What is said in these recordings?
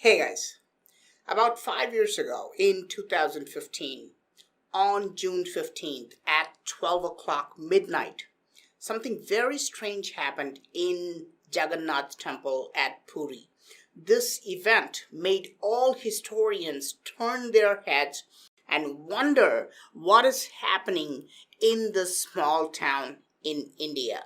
Hey guys, about 5 years ago in 2015, on June 15th at 12 o'clock midnight, something very strange happened in Jagannath temple at Puri. This event made all historians turn their heads and wonder what is happening in this small town in India.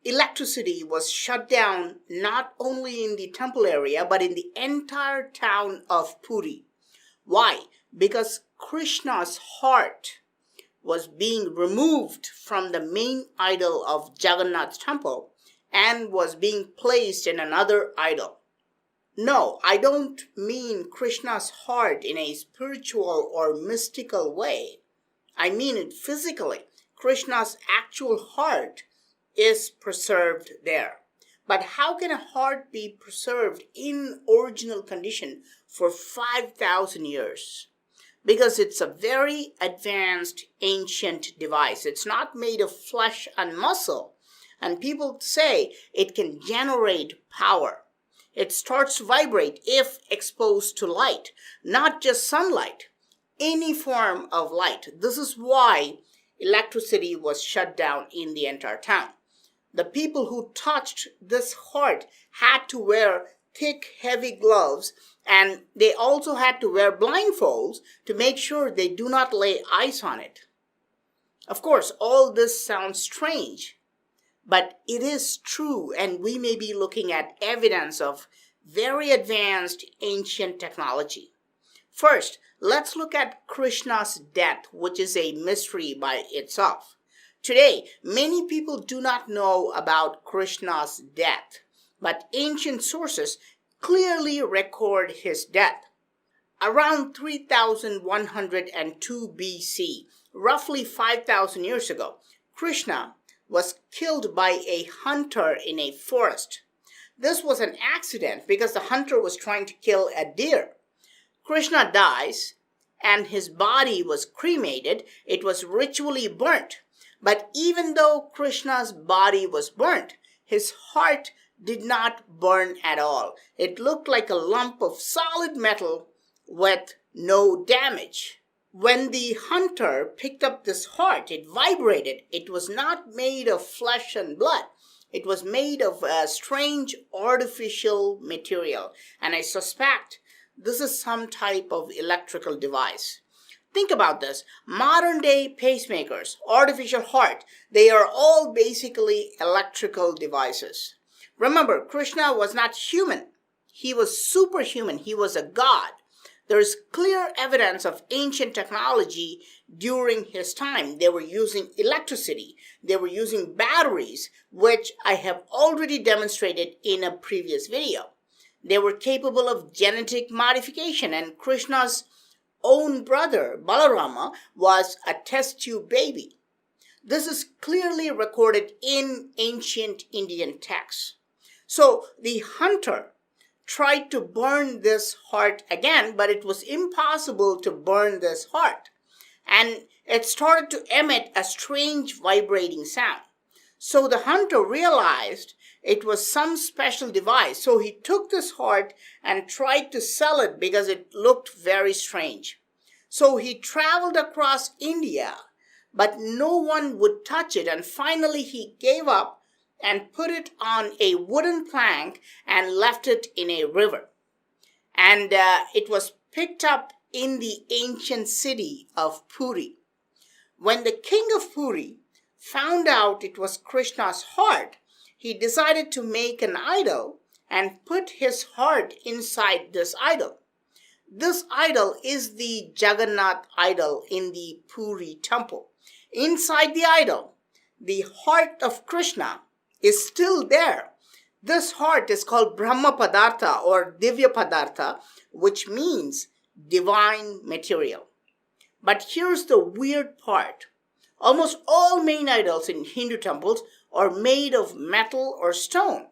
Electricity was shut down not only in the temple area but in the entire town of Puri. Why? Because Krishna's heart was being removed from the main idol of Jagannath temple and was being placed in another idol. No, I don't mean Krishna's heart in a spiritual or mystical way. I mean it physically. Krishna's actual heart is preserved there. But how can a heart be preserved in original condition for 5,000 years? Because it's a very advanced ancient device. It's not made of flesh and muscle. And people say it can generate power. It starts to vibrate if exposed to light, not just sunlight, any form of light. This is why electricity was shut down in the entire town. The people who touched this heart had to wear thick, heavy gloves, and they also had to wear blindfolds to make sure they do not lay ice on it. Of course, all this sounds strange, but it is true, and we may be looking at evidence of very advanced ancient technology. First, let's look at Krishna's death, which is a mystery by itself. Today, many people do not know about Krishna's death, but ancient sources clearly record his death. Around 3102 BC, roughly 5,000 years ago, Krishna was killed by a hunter in a forest. This was an accident because the hunter was trying to kill a deer. Krishna dies and his body was cremated. It was ritually burnt. But even though Krishna's body was burnt, his heart did not burn at all. It looked like a lump of solid metal with no damage. When the hunter picked up this heart, it vibrated. It was not made of flesh and blood. It was made of a strange artificial material. And I suspect this is some type of electrical device. Think about this. Modern day pacemakers, artificial heart, they are all basically electrical devices. Remember, Krishna was not human. He was superhuman. He was a god. There is clear evidence of ancient technology during his time. They were using electricity. They were using batteries, which I have already demonstrated in a previous video. They were capable of genetic modification, and Krishna's own brother, Balarama, was a test tube baby. This is clearly recorded in ancient Indian texts. So the hunter tried to burn this heart again, but it was impossible to burn this heart. And it started to emit a strange vibrating sound. So the hunter realized it was some special device. So he took this heart and tried to sell it because it looked very strange. So he traveled across India, but no one would touch it. And finally he gave up and put it on a wooden plank and left it in a river. And it was picked up in the ancient city of Puri. When the king of Puri found out it was Krishna's heart, he decided to make an idol and put his heart inside this idol. This idol is the Jagannath idol in the Puri temple. Inside the idol, the heart of Krishna is still there. This heart is called Brahmapadartha or Divyapadartha, which means divine material. But here's the weird part. Almost all main idols in Hindu temples are made of metal or stone.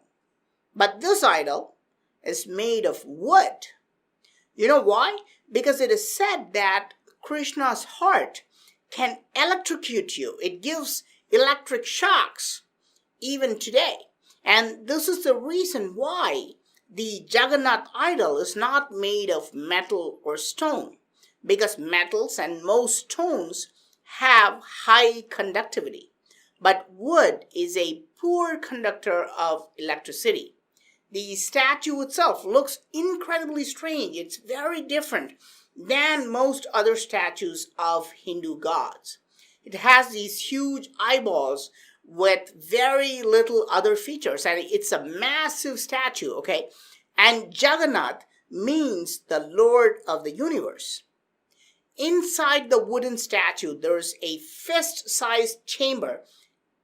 But this idol is made of wood. You know why? Because it is said that Krishna's heart can electrocute you. It gives electric shocks even today. And this is the reason why The Jagannath idol is not made of metal or stone because metals and most stones have high conductivity. But wood is a poor conductor of electricity. The statue itself looks incredibly strange. It's very different than most other statues of Hindu gods. It has these huge eyeballs with very little other features, and it's a massive statue, okay? And Jagannath means the Lord of the universe. Inside the wooden statue, there's a fist-sized chamber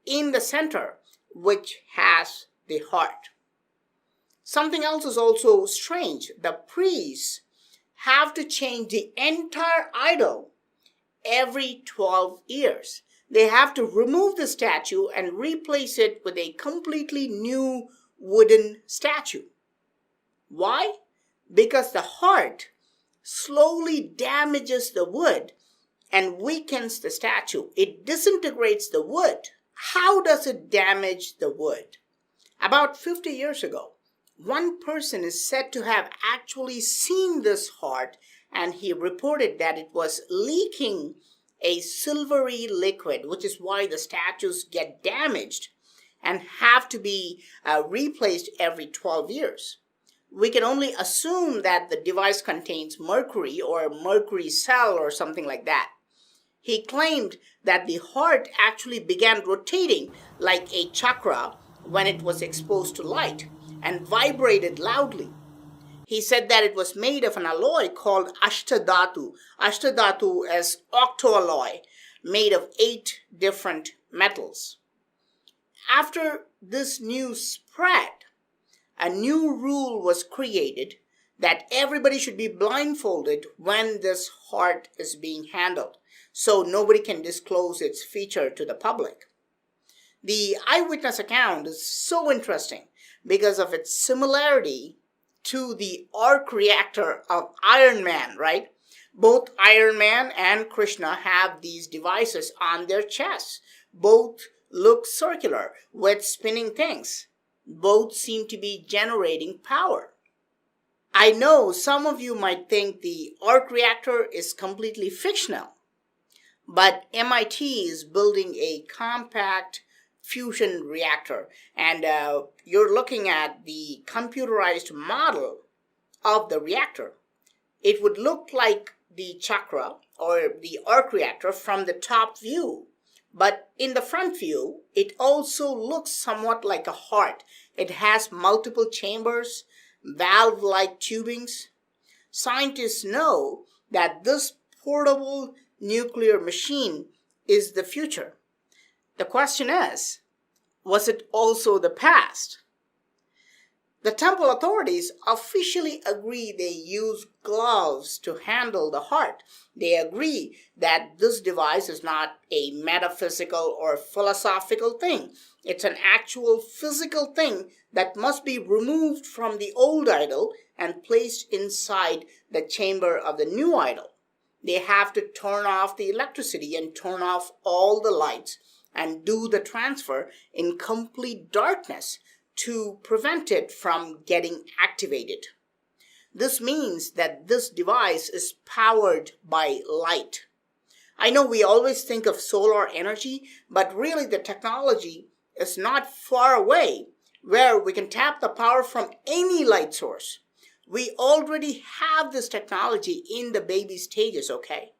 in the center, which has the heart. Something else is also strange. The priests have to change the entire idol every 12 years. They have to remove the statue and replace it with a completely new wooden statue. Why? Because the heart slowly damages the wood and weakens the statue. It disintegrates the wood. How does it damage the wood? About 50 years ago, one person is said to have actually seen this heart, and he reported that it was leaking a silvery liquid, which is why the statues get damaged and have to be replaced every 12 years. We can only assume that the device contains mercury or mercury cell or something like that. He claimed that the heart actually began rotating like a chakra when it was exposed to light and vibrated loudly. He said that it was made of an alloy called Ashtadhatu. Ashtadhatu is octoalloy, made of 8 different metals. After this news spread, a new rule was created that everybody should be blindfolded when this heart is being handled, so nobody can disclose its feature to the public. The eyewitness account is so interesting because of its similarity to the arc reactor of Iron Man, right? Both Iron Man and Krishna have these devices on their chests. Both look circular with spinning things. Both seem to be generating power. I know some of you might think the arc reactor is completely fictional, but MIT is building a compact fusion reactor, and you're looking at the computerized model of the reactor. It would look like the chakra or the arc reactor from the top view, but in the front view, it also looks somewhat like a heart. It has multiple chambers, valve-like tubings. Scientists know that this portable nuclear machine is the future. The question is, was it also the past? The temple authorities officially agree they use gloves to handle the heart. They agree that this device is not a metaphysical or philosophical thing. It's an actual physical thing that must be removed from the old idol and placed inside the chamber of the new idol. They have to turn off the electricity and turn off all the lights and do the transfer in complete darkness to prevent it from getting activated. This means that this device is powered by light. I know we always think of solar energy, but really the technology is not far away where we can tap the power from any light source. We already have this technology in the baby stages, okay?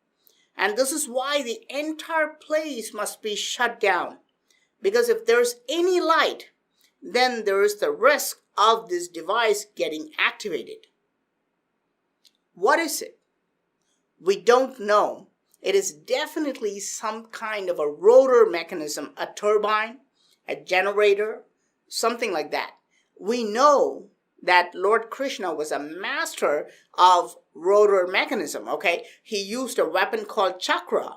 And this is why the entire place must be shut down. Because if there's any light, then there is the risk of this device getting activated. What is it? We don't know. It is definitely some kind of a rotor mechanism, a turbine, a generator, something like that. We know that Lord Krishna was a master of rotor mechanism, okay? He used a weapon called chakra,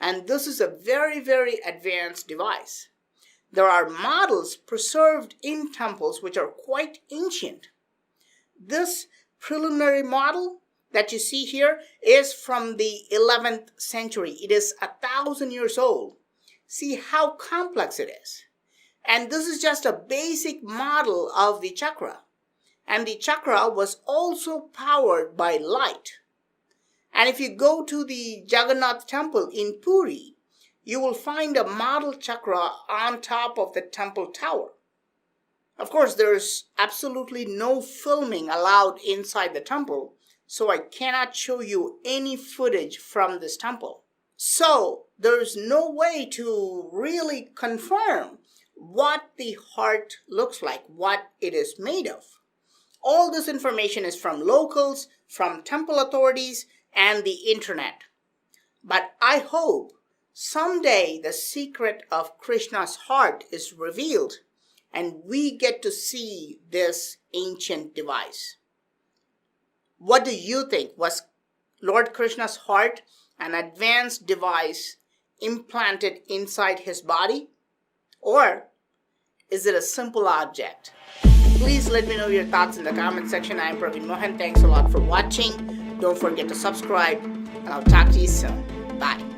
and this is a very, very advanced device. There are models preserved in temples which are quite ancient. This preliminary model that you see here is from the 11th century. It is 1,000 years old. See how complex it is. And this is just a basic model of the chakra. And the chakra was also powered by light. And if you go to the Jagannath temple in Puri, you will find a model chakra on top of the temple tower. Of course, there's absolutely no filming allowed inside the temple, so I cannot show you any footage from this temple. So there's no way to really confirm what the heart looks like, what it is made of. All this information is from locals, from temple authorities, and the internet. But I hope someday the secret of Krishna's heart is revealed and we get to see this ancient device. What do you think? Was Lord Krishna's heart an advanced device implanted inside his body? Or is it a simple object? Please let me know your thoughts in the comment section. I am Praveen Mohan. Thanks a lot for watching. Don't forget to subscribe, and I'll talk to you soon. Bye.